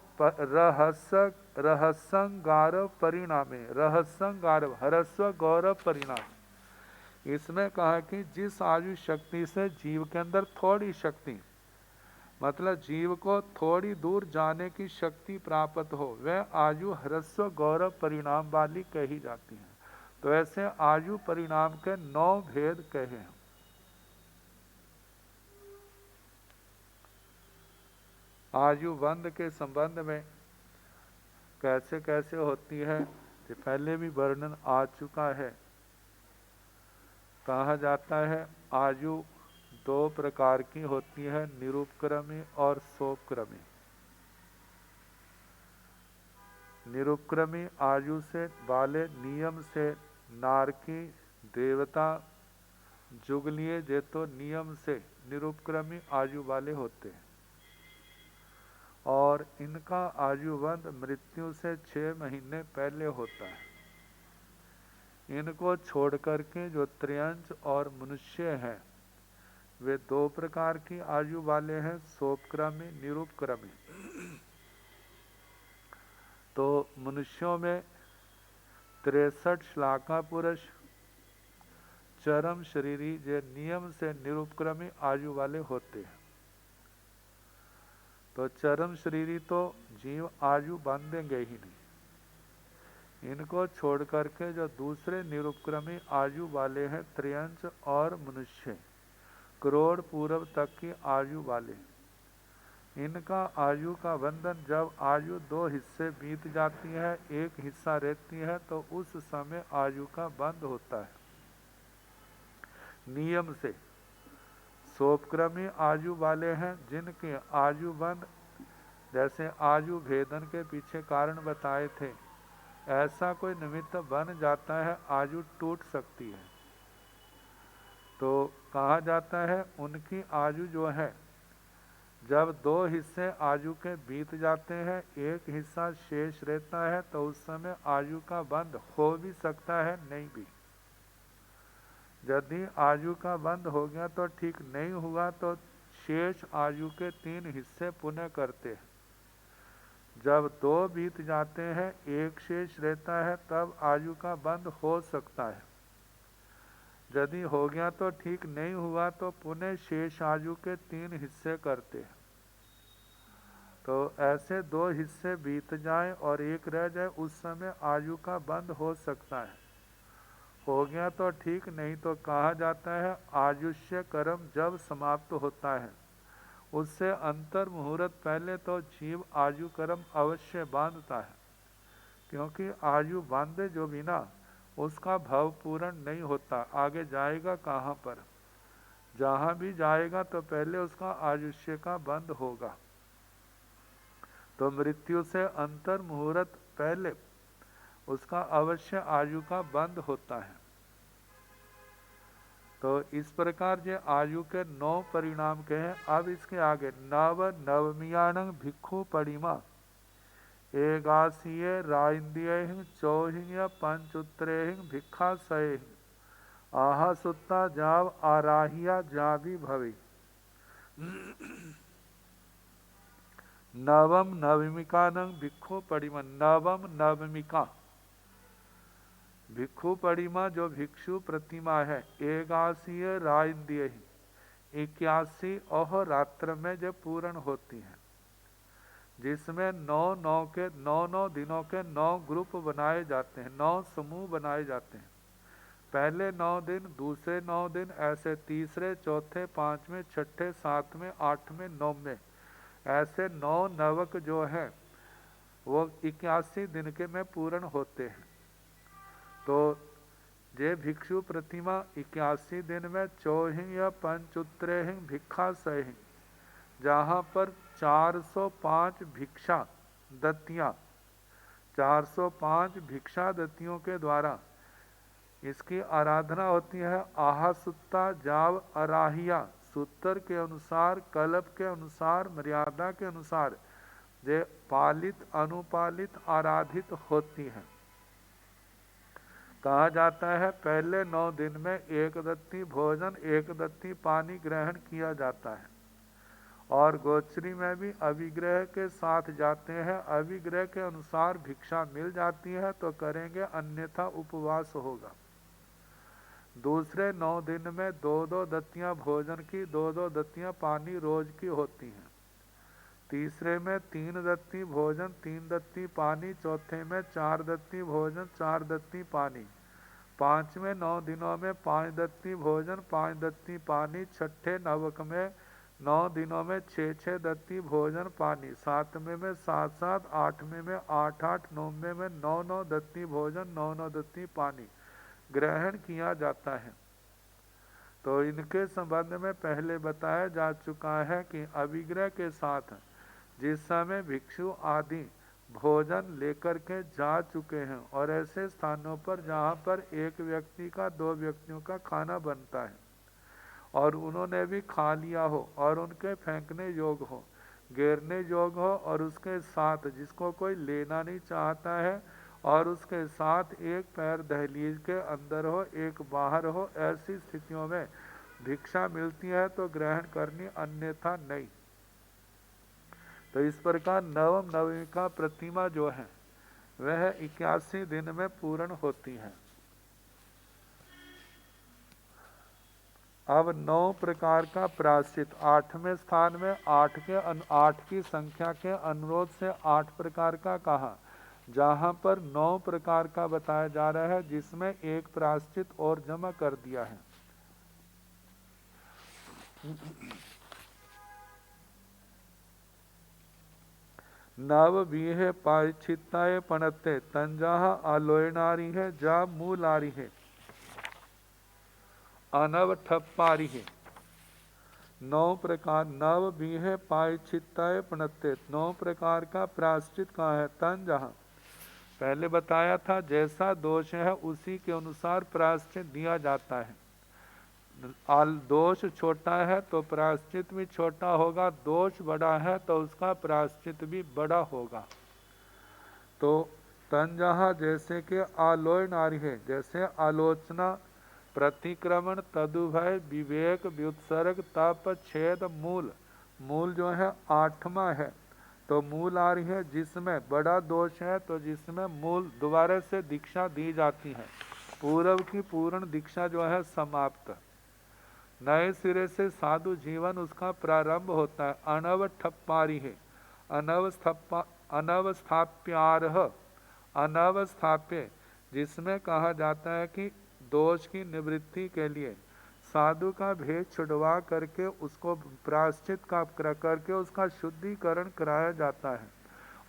रहस्यं गारव परिणामे, रहस्यं गारव हरस्व गौरव परिणाम। इसमें कहा कि जिस आयु शक्ति से जीव के अंदर थोड़ी शक्ति, मतलब जीव को थोड़ी दूर जाने की शक्ति प्राप्त हो, वह आयु ह्रस्व गौरव परिणाम वाली कही जाती है। तो ऐसे आयु परिणाम के 9 भेद कहे हैं। आयु बंध के संबंध में कैसे कैसे होती है, ये पहले भी वर्णन आ चुका है। कहा जाता है आयु 2 प्रकार की होती है, निरुपक्रमी और सोपक्रमी। निरुपक्रमी आयु से वाले नियम से नारकी देवता जुगलिए जे तो नियम से निरुपक्रमी आयु वाले होते हैं, और इनका आयुबंध मृत्यु से 6 महीने पहले होता है। इनको छोड़ करके जो त्रियंच और मनुष्य हैं, वे 2 प्रकार की आयु वाले हैं, सोपक्रमी निरुपक्रमी। तो मनुष्यों में 63 श्लाका पुरुष चरम शरीरी जो नियम से निरुपक्रमी आयु वाले होते हैं। तो चरम शरीरी तो जीव आयु बांधेंगे ही नहीं। इनको छोड़ करके जो दूसरे निरुपक्रमी आयु वाले हैं, त्रियंच और मनुष्य, करोड़ पूर्व तक की आयु वाले, इनका आयु का बंधन जब आयु 2 हिस्से बीत जाती है, एक हिस्सा रहती है, तो उस समय आयु का बंध होता है। नियम से सोपक्रमी आयु वाले हैं, जिनके आयु बंध जैसे आयु भेदन के पीछे कारण बताए थे, ऐसा कोई निमित्त बन जाता है, आयु टूट सकती है, तो कहा जाता है उनकी आयु जो है, जब 2 हिस्से आयु के बीत जाते हैं, एक हिस्सा शेष रहता है, तो उस समय आयु का बंध हो भी सकता है, नहीं भी। यदि आयु का बंध हो गया तो ठीक, नहीं हुआ तो शेष आयु के 3 हिस्से पुनः करते हैं। जब 2 बीत जाते हैं, एक शेष रहता है, तब आयु का बंध हो सकता है। यदि हो गया तो ठीक, नहीं हुआ तो पुनः शेष आयु के 3 हिस्से करते हैं। तो ऐसे 2 हिस्से बीत जाएं और एक रह जाए, उस समय आयु का बंध हो सकता है। हो गया तो ठीक, नहीं तो कहा जाता है आयुष्य कर्म जब समाप्त होता है, उससे अंतर मुहूर्त पहले तो जीव आयु कर्म अवश्य बांधता है, क्योंकि आयु बांधे जो बिना उसका भव पूर्ण नहीं होता, आगे जाएगा कहाँ पर। जहाँ भी जाएगा तो पहले उसका आयुष्य का बंध होगा। तो मृत्यु से अंतर मुहूर्त पहले उसका अवश्य आयु का बंध होता है। तो इस प्रकार जे आयु के 9 परिणाम के हैं। अब इसके आगे नव नवमियाणं भिक्षु परिमा एगासीय राइंद्रिय चौहिंग पंचुत्रेहिं भिक्षा सयहिं आहा सुत्ता जाव आराहिया जावी भवे। नवम नवमिकानं भिक्षु परिमा, नवम नवमिका भिक्षु परिमा जो भिक्षु प्रतिमा है, एकासीय राइंद्रिय 81 अहोरात्र में जब पूर्ण होती है, जिसमें 9 दिनों के 9 ग्रुप बनाए जाते हैं, 9 समूह बनाए जाते हैं। पहले 9 दिन, दूसरे 9 दिन, ऐसे तीसरे, चौथे, पांचवें, छठे, सातवें, आठवें, नौवें, ऐसे 9 नवक जो है वो 81 दिन के में पूर्ण होते हैं। तो जे भिक्षु प्रतिमा 81 दिन में चौहिं या पंचुत्रेहिं भिक्षा सहिं, जहाँ पर 405 भिक्षा दत्तियाँ, 405 भिक्षा दत्तियों के द्वारा इसकी आराधना होती है। आहा सुत्ता जाव अराहिया, सूत्र के अनुसार, कल्प के अनुसार, मर्यादा के अनुसार जे पालित अनुपालित आराधित होती हैं। कहा जाता है पहले 9 दिन में 1 दत्ती भोजन, 1 दत्ती पानी ग्रहण किया जाता है, और गोचरी में भी अभिग्रह के साथ जाते हैं। अभिग्रह के अनुसार भिक्षा मिल जाती है तो करेंगे, अन्यथा उपवास होगा। दूसरे 9 दिन में 2-2 दत्तियां भोजन की, 2-2 दत्तियां पानी रोज की होती हैं। तीसरे में 3 दत्ती भोजन, 3 दत्ती पानी, चौथे में 4 दत्ती भोजन, 4 दत्ती पानी, पांचवें 9 दिनों में 5 दत्ती भोजन, 5 दत्ती पानी, छठे नवक में 9 दिनों में 6-6 दत्ती भोजन पानी, सातवें में 7-7, आठवें में 8-8, नौवें में 9-9 दत्ती भोजन, 9-9 दत्ती पानी ग्रहण किया जाता है। तो इनके संबंध में पहले बताया जा चुका है कि अभिग्रह के साथ जिस समय भिक्षु आदि भोजन लेकर के जा चुके हैं, और ऐसे स्थानों पर जहाँ पर एक व्यक्ति का 2 व्यक्तियों का खाना बनता है और उन्होंने भी खा लिया हो और उनके फेंकने योग हो, गिरने योग हो, और उसके साथ जिसको कोई लेना नहीं चाहता है और उसके साथ एक पैर दहलीज के अंदर हो, एक बाहर हो, ऐसी स्थितियों में भिक्षा मिलती है तो ग्रहण करनी, अन्यथा नहीं। तो इस प्रकार नवम नवमी का प्रतिमा जो है वह 81 दिन में पूर्ण होती है। अब 9 प्रकार का प्रायश्चित, 8वें स्थान में 8 की संख्या के अनुरोध से 8 प्रकार का कहा, जहाँ पर 9 प्रकार का बताया जा रहा है, जिसमें एक प्रायश्चित और जमा कर दिया है। नव बीहे पारिछिताए पणते तंजाह आलोयनारी है जा मूलारी है अनव ठप्पारी है। 9 प्रकार नव बीहे पारिछिताए पणते 9 प्रकार का प्रायश्चित कहाँ है? तंजाह पहले बताया था जैसा दोष है उसी के अनुसार प्रायश्चित दिया जाता है। दोष छोटा है तो प्रायश्चित भी छोटा होगा, दोष बड़ा है तो उसका प्रायश्चित भी बड़ा होगा। तो तंजहा जैसे कि आलोय नारी है, जैसे आलोचना, प्रतिक्रमण, तदुभय, विवेक, व्युत्सर्ग, तप, छेद, मूल। मूल जो है 8वां है, तो मूल आ रही है जिसमें बड़ा दोष है तो जिसमें मूल दोबारा से दीक्षा दी जाती है। पूर्व की पूर्ण दीक्षा जो है समाप्त, नए सिरे से साधु जीवन उसका प्रारंभ होता है। अनव ठप्पारी है, अनवस्थाप्यारह, अनवस्थाप्य जिसमें कहा जाता है कि दोष की निवृत्ति के लिए साधु का भेद छुड़वा करके उसको प्रायश्चित का करके उसका शुद्धिकरण कराया जाता है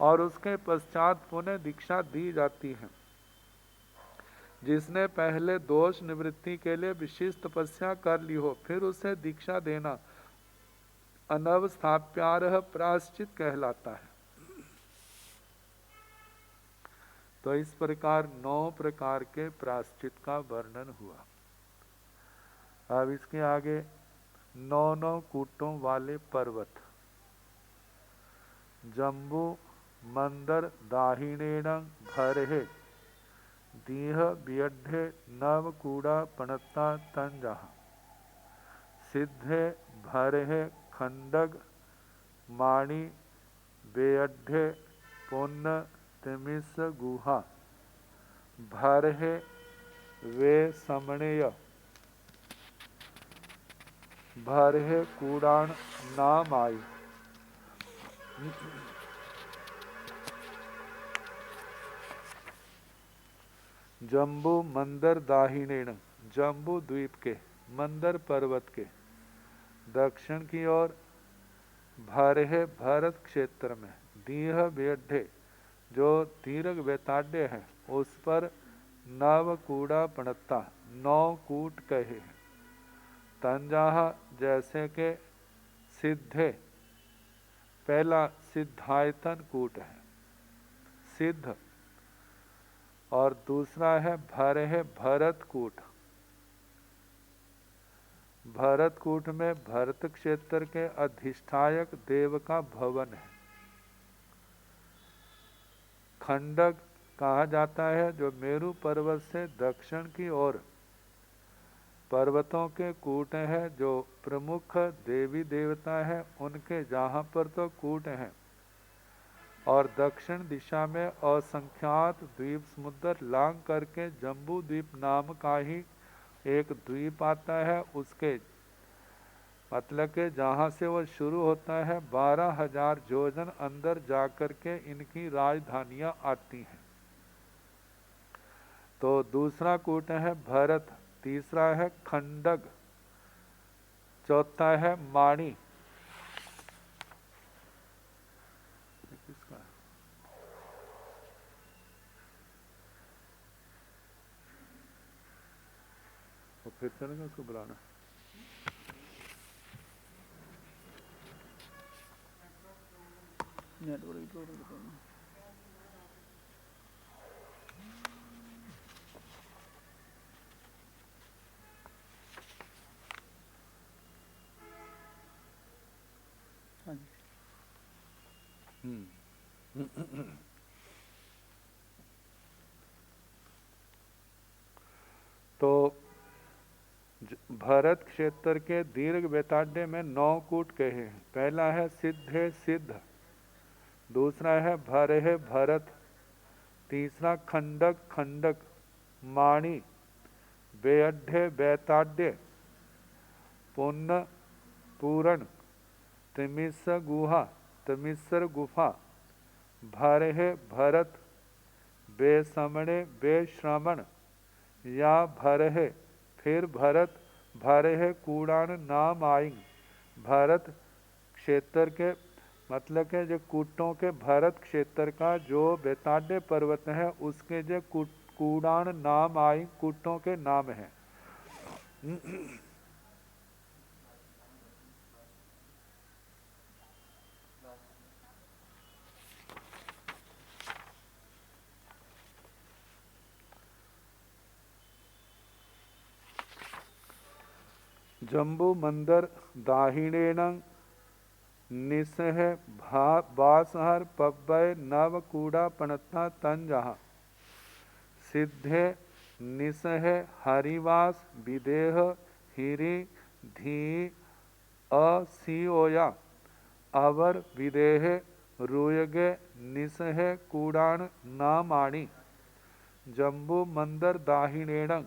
और उसके पश्चात पुनः दीक्षा दी जाती है। जिसने पहले दोष निवृत्ति के लिए विशेष तपस्या कर ली हो फिर उसे दीक्षा देना अनवस्थाप्यारह प्रायश्चित कहलाता है। तो इस प्रकार 9 प्रकार के प्रायश्चित का वर्णन हुआ। अब इसके आगे 9 कूटों वाले पर्वत। जम्बू मंदर दाहिणेन भरे दीह बियड्ढे नव कूड़ा पणता तंजह सिद्धे भरे खंडग माणी बेअड्ढे पुण्य तिमिस गुहा भरे वे समणेय भरे कूड़ान नाम आई। जम्बू मंदर दाहिनेण, जम्बू द्वीप के, मंदर पर्वत के दक्षिण की ओर, भरे भरत क्षेत्र में, दीह बेड्ढे जो दीर्घ बेताड्य है उस पर, नव कूड़ा पणता 9 कूट कहे हैं। तंजाह जैसे के सिद्धे, पहला सिद्धायतन कूट है सिद्ध, और दूसरा है भरे भरत कूट। भरत कूट में भरत क्षेत्र के अधिष्ठायक देव का भवन है। खंडक कहा जाता है जो मेरु पर्वत से दक्षिण की ओर पर्वतों के कूट है, जो प्रमुख देवी देवता है उनके जहाँ पर तो कूट हैं, और दक्षिण दिशा में असंख्यात द्वीप समुद्र लांग करके जम्बू द्वीप नाम का ही एक द्वीप आता है। उसके मतलब के जहाँ से वो शुरू होता है 12,000 योजन अंदर जाकर के इनकी राजधानियां आती हैं। तो दूसरा कूट है भरत, तीसरा है खंडग, चौथा है माणी। किसका? तो फिर चलेगा उसको बुलाना। Network problem. हाँ जी। तो भरत क्षेत्र के दीर्घ बेताड्य में 9 कूट कहे हैं। पहला है सिद्धे सिद्ध, दूसरा है भरे भरत, तीसरा खंडक खंडक, माणी बेअड्ढे बेताड्य, पुण्य पूरण, तिमिस गुहा तिमिसर गुफा, भरे भरत, बेसमणे बेश्रमण या भरे फिर भरत, भरे कूड़ान नाम आई। भरत क्षेत्र के मतलब के जो कूटों के भरत क्षेत्र का जो बेताड्य पर्वत है उसके जो कूड़ान नाम आई कूटों के नाम है। जम्बू मंदर दाहिणेन निसह बासहर पब्बय नव कूड़ा पणता तंजहा सिद्धे निसह हरिवास विदेह हिरी धी असियोया अवर विदेह रुयगे निसह कूड़ान नामाणी। जम्बू मंदर दाहिणेण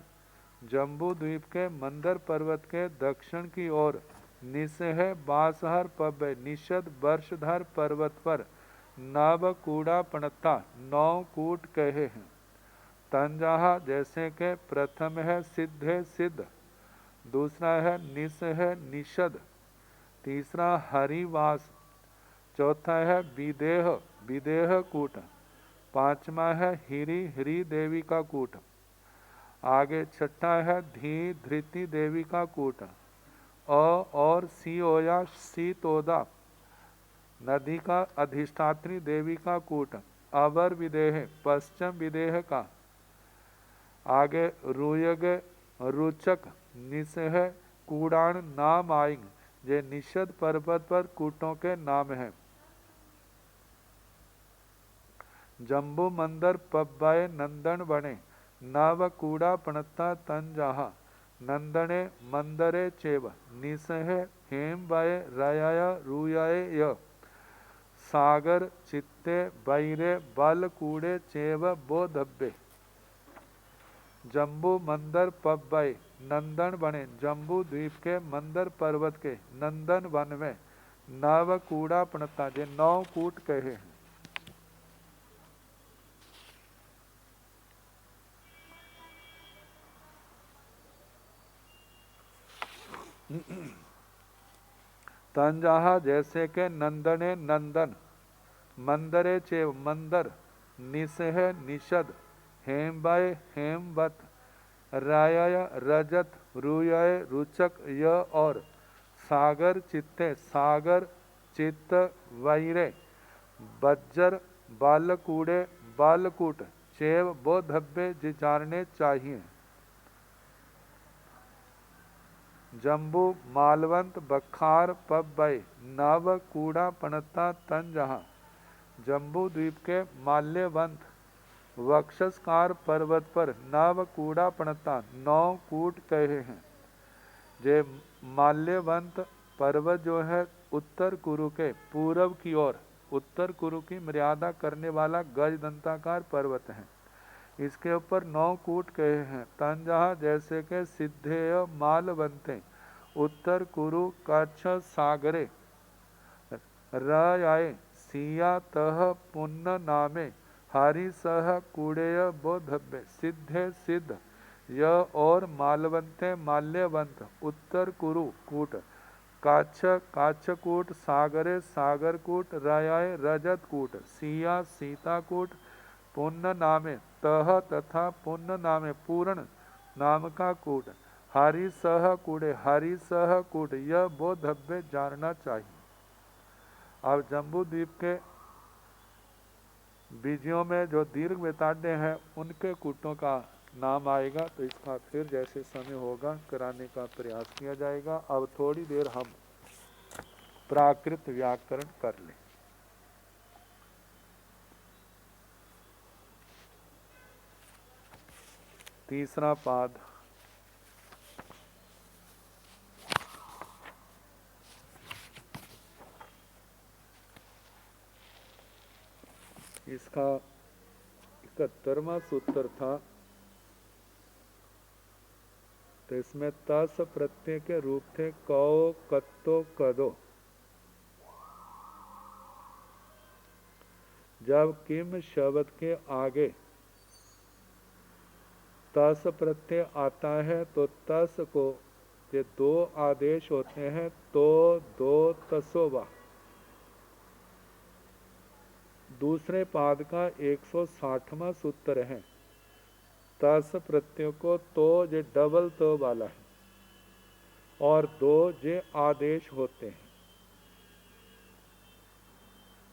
जम्बू द्वीप के मंदर पर्वत के दक्षिण की ओर निसह बासहर पब निषद वर्षधर पर्वत पर नव कूड़ा पणता 9 कूट कहे हैं। तंजाहा जैसे के प्रथम है सिद्ध है सिद्ध, दूसरा है निस है निषद, तीसरा हरिवास, चौथा है विदेह विदेह कूट, पांचवा है हिरी हिरी देवी का कूट, आगे छठा है धी धृति देवी का कूट, और सियोया सीतोदा नदी का अधिष्ठात्री देवी का कूट, अवर विदेह पश्चिम विदेह का, आगे रुयग रुचक निसह कूड़ान नाम आएंगे, ये निषद पर्वत पर कूटों के नाम हैं। जम्बू मंदर पब्बाए नंदन बने नव कूड़ा पणता तंजाहा नंदने मंदरे चेव निसह हेम बाय रयाय रुयाय य सागर चित्ते बैरे बल कूड़े चेव बोधब्बे। जम्बू मंदर पब्बई नंदन बने जम्बू द्वीप के मंदर पर्वत के नंदन वन में नव कूड़ा पणता जे 9 कूट कहे हैं। तंजाहा जैसे के नंदने नंदन, मंदरे चेव मंदर, निसह निषद, हेमबाय हेमवत, राय रजत, रुयाय रुचक य और सागर चित्ते सागर चित्त वैरे बज्जर बालकूड़े बालकूट चेव बो धब्बे जिचारने चाहिए। जम्बू मालवंत बखार पब्बई नव कूड़ा पणता तंजहा जम्बू द्वीप के माल्यवंत वक्षस्कार पर्वत पर नव कूड़ा पणता 9 कूट कहे हैं। जे माल्यवंत पर्वत जो है उत्तर कुरु के पूर्व की ओर उत्तर कुरु की मर्यादा करने वाला गज दंताकार पर्वत है। इसके ऊपर 9 कूट कहे हैं। तंजहा जैसे के सिद्धेय मालवंते उत्तर कुरु कच्छ सागरे रयाए सिया तह पुन्न नामे हरि सह कूड़ेय बोधब्बे सिद्धे सिद्ध य और मालवंते माल्यवंत उत्तर कुरु कूट काछ काछकूट सागरे सागरकूट रयाय रजत कूट सिया सीताकूट पुन्न नामे तह तथा पुन्न नामे पूर्ण नाम का कूट हरि सह कूड़े हरि सह कूट यह बोधब्बे जानना चाहिए। अब जम्बू द्वीप के बीजियों में जो दीर्घ बेताड्य हैं उनके कूटों का नाम आएगा, तो इसका फिर जैसे समय होगा कराने का प्रयास किया जाएगा। अब थोड़ी देर हम प्राकृत व्याकरण कर लें। तीसरा पाद इसका 71वां सूत्र था, तो इसमें तस प्रत्यय के रूप थे कौ कत्तो कदो। जब किम शब्द के आगे तस प्रत्यय आता है तो तस को ये 2 आदेश होते हैं तो दो तसोवा। दूसरे पाद का 160वां सूत्र है। तस प्रत्यय को तो जे डबल तो वाला है और दो जे आदेश होते हैं।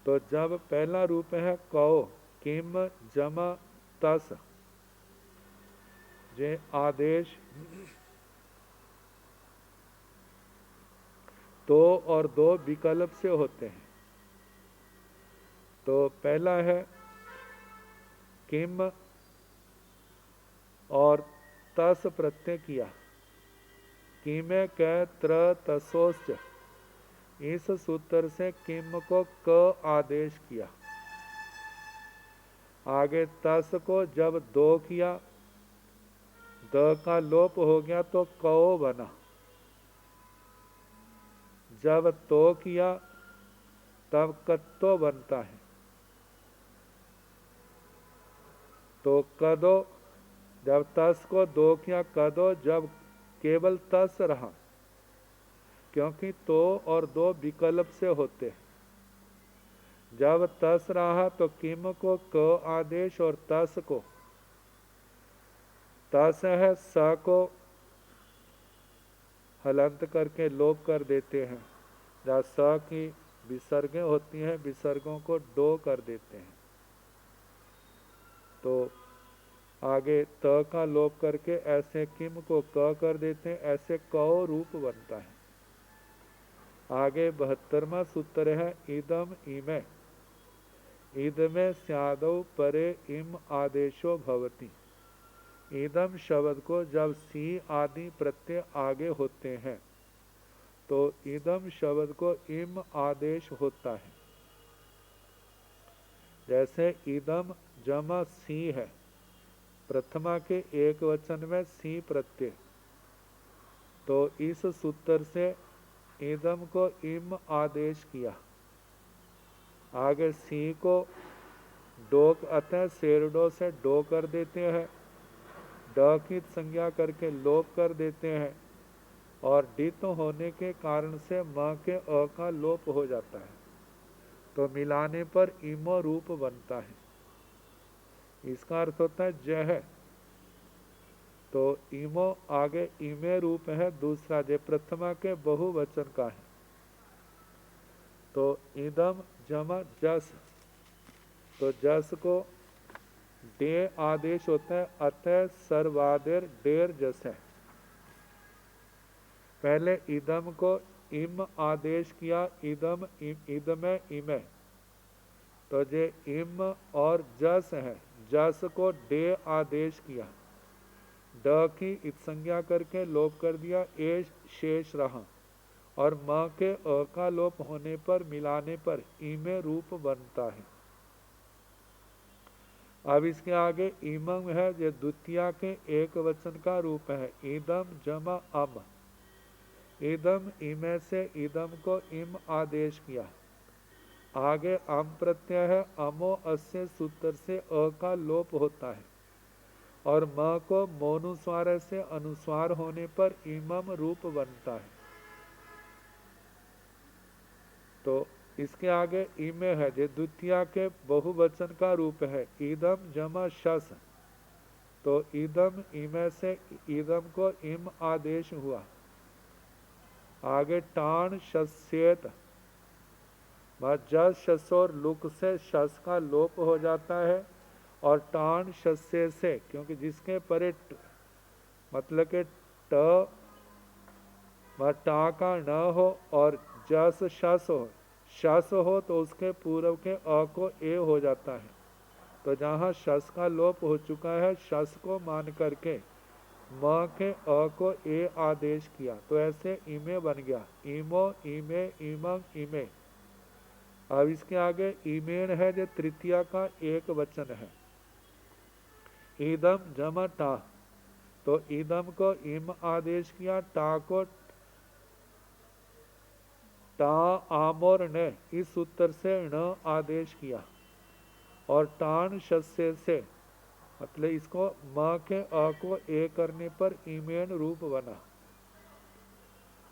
तो जब पहला रूप है कौ, किम जमा तस, जे आदेश तो और दो विकल्प से होते हैं। तो पहला है किम और तस प्रत्यय किया, किमे कै त्र तसोच, इस सूत्र से किम को क आदेश किया। आगे तस को जब दो किया, द का लोप हो गया तो कौ बना। जब तो किया तब कत्तो बनता है। तो कदो, जब तस को दो किया कदो, जब केवल तस रहा, क्योंकि तो और दो विकल्प से होते हैं। जब तस रहा तो किम को क आदेश और तस को, तस है स को हलंत करके लोप कर देते हैं। जहाँ स की विसर्गें होती हैं, विसर्गों को डो कर देते हैं। तो आगे त का लोप करके ऐसे किम को क कर देते हैं, ऐसे कौ रूप बनता है। आगे 72वां सूत्र है इदम इमे, इदमे स्यादौ परे इम आदेशो भवति। इदम शब्द को जब सी आदि प्रत्यय आगे होते हैं तो इदम शब्द को इम आदेश होता है। जैसे इदम जमा सी है, प्रथमा के एक वचन में सी प्रत्यय, तो इस सूत्र से इदम को इम आदेश किया। आगे सी को डोक अतः शेरडो से डो कर देते हैं, ड की संज्ञा करके लोप कर देते हैं और डित होने के कारण से म के अ का लोप हो जाता है। तो मिलाने पर इमो रूप बनता है। इसका अर्थ होता है जह। तो इमो आगे इमे रूप है दूसरा, जो प्रथमा के बहुवचन का है। तो इदम जमा जस, तो जस को डे आदेश होता है, अतः सर्वादेर डेर जस है। पहले इदम को इम आदेश किया, इदम इदमे इमे, तो जे इम और जस है, जस को डे आदेश किया, ड की संज्ञा करके लोप कर दिया, ए शेष रहा और म के अ का लोप होने पर मिलाने पर इमे रूप बनता है। अब इसके आगे इमम है, जो द्वितीया के एक वचन का रूप है, इदम जमा अम, इदम इमे से इदम को इम आदेश किया। आगे अम प्रत्यय है, अमो अस्य सूत्र से अ का लोप होता है और म को मोनुस्वार से अनुस्वार होने पर इमम रूप बनता है। तो इसके आगे इमे है, जो द्वितीया के बहुवचन का रूप है, इदम जमा शस, तो इदम इमे से इदम को इम आदेश हुआ। आगे टाण शस्येत, जस शस और लुक से शस का लोप हो जाता है और टाण शस्य से, क्योंकि जिसके परे मतलब के ट टा का न हो और जस शस हो तो उसके पूर्व के अ को ए हो जाता है। तो जहाँ शस का लोप हो चुका है, शस को मान करके म के अ को ए आदेश किया, तो ऐसे इमे बन गया, इमो इमे इमंग इमे। अब इसके आगे इमेन है, जो तृतीया का एक वचन है, इदम जमा टा, तो इदम को इम आदेश किया, टा को टा आमोर ने इस सूत्र से न आदेश किया और टाण शस्य से मतलब इसको म के अ को ए करने पर इमेन रूप बना।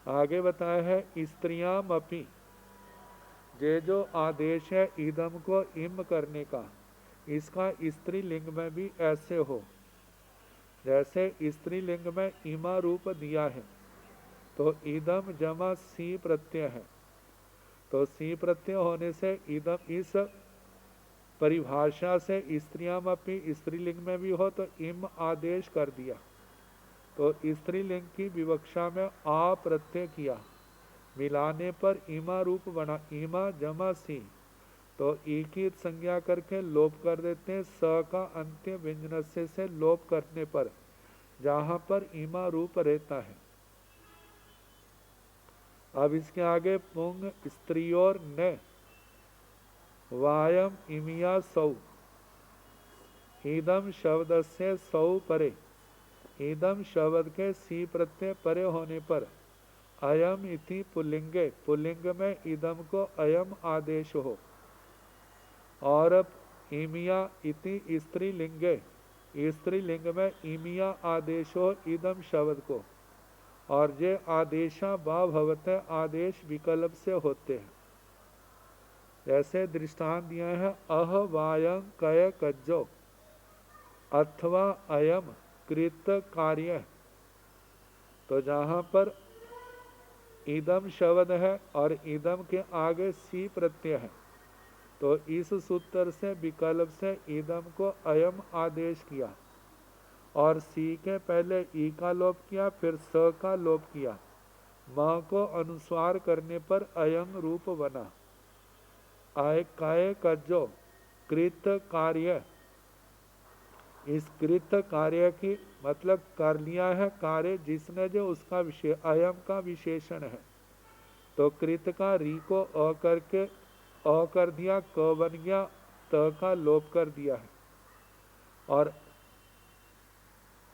आगे बताया है स्त्रियाम अपि, ये जो आदेश है इदम को इम करने का, इसका स्त्रीलिंग में भी ऐसे हो। जैसे स्त्रीलिंग में इमा रूप दिया है तो इदम जमा सी प्रत्यय है, तो सी प्रत्यय होने से इदम इस परिभाषा से स्त्रियामपि स्त्रीलिंग में भी हो तो इम आदेश कर दिया, तो स्त्रीलिंग की विवक्षा में आ प्रत्यय किया, मिलाने पर इमा रूप बना, इमा जमा सी, तो ई की संज्ञा करके लोप कर देते हैं। स का अंत्य व्यंजनस्य से लोप करने पर जहां पर इमा रूप रहता है। अब इसके आगे पुंग स्त्रियोर ने वायम इमिया सौ, इदम शब्द से सौ परे, इदम शब्द के सी प्रत्यय परे होने पर अयम इति पुल्लिंगे, पुल्लिंग में इदम को अयम आदेश हो, और इमिया इति स्त्रीलिंगे, स्त्रीलिंग में इमिया आदेश हो इदम शब्द को, और ये आदेशा भवते आदेश विकल्प से होते हैं। जैसे दृष्टांत दिया है अह वायं कय कज्जो अथवा अयम कृत कार्य, तो जहां पर इदम शब्द है और इदम के आगे सी प्रत्यय है, तो इस सूत्र से विकल्प से इदम को अयम आदेश किया और सी के पहले ई का लोप किया, फिर स का लोप किया, म को अनुस्वार करने पर अयम रूप बना। आय काय कज्जो कृत कार्य, इस कृत कार्य की मतलब कर लिया है कार्य जिसने, जो उसका विशेष अयम का विशेषण है, तो कृत का री को अ करके अ कर दिया, क बन गया, त का लोप कर दिया है, और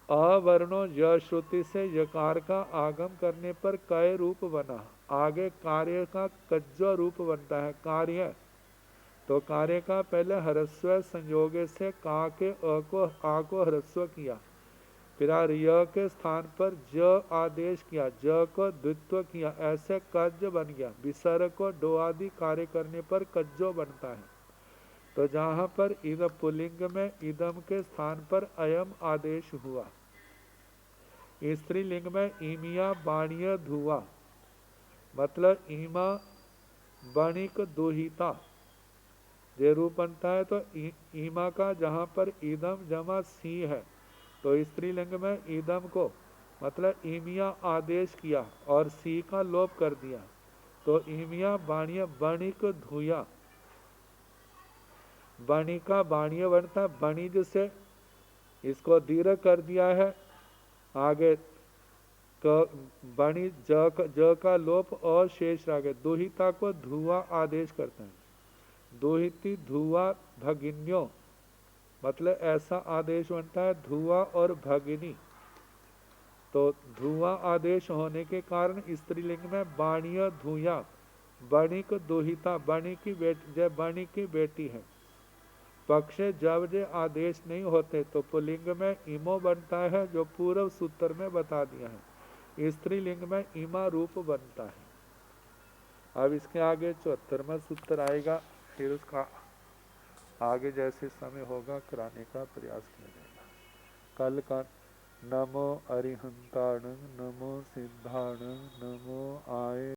अवर्णो य श्रुति से यकार का आगम करने पर कय रूप बना। आगे कार्य का कज्जो रूप बनता है कार्य, तो कार्य का पहले ह्रस्व संयोगे से का के अ को आ को ह्रस्व किया, फिर य के स्थान पर ज आदेश किया, ज को द्वित्व किया, ऐसे कज्ज बन गया। विसर्ग को डो आदि कार्य करने पर कज्जो बनता है। तो जहां पर इदम पुल्लिंग में इदम के स्थान पर अयम आदेश हुआ। स्त्रीलिंग में ईमिया बाणीय धुआ, मतलब ईमा बणिक दुहिता जे रूप बनता है, तो ईमा का जहां पर इदम जमा सी है, तो स्त्रीलिंग में इदम को मतलब ईमिया आदेश किया और सी का लोप कर दिया, तो ईमिया बाणीय बणिक धुया, बणी का बाणीय बनता, बणिज से इसको दीर्घ कर दिया है, आगे बणी ज का लोप और शेष रह गए, दुहिता को धुआ आदेश करते हैं, दुहिती धुआ भगिन्यो, मतलब ऐसा आदेश बनता है धुआ और भगिनी, तो धुआ आदेश होने के कारण स्त्रीलिंग में बाणीय धुया, बणिक दुहिता, बणी की बेटी है। पक्ष जब जे आदेश नहीं होते तो पुल्लिंग में इमो बनता है, जो पूर्व सूत्र में बता दिया है, स्त्रीलिंग में इमा रूप बनता है। अब इसके आगे 74वां सूत्र आएगा, फिर उसका आगे जैसे समय होगा कराने का प्रयास किया जाएगा। कल का नमो अरिहंताण, नमो सिद्धाण, नमो आय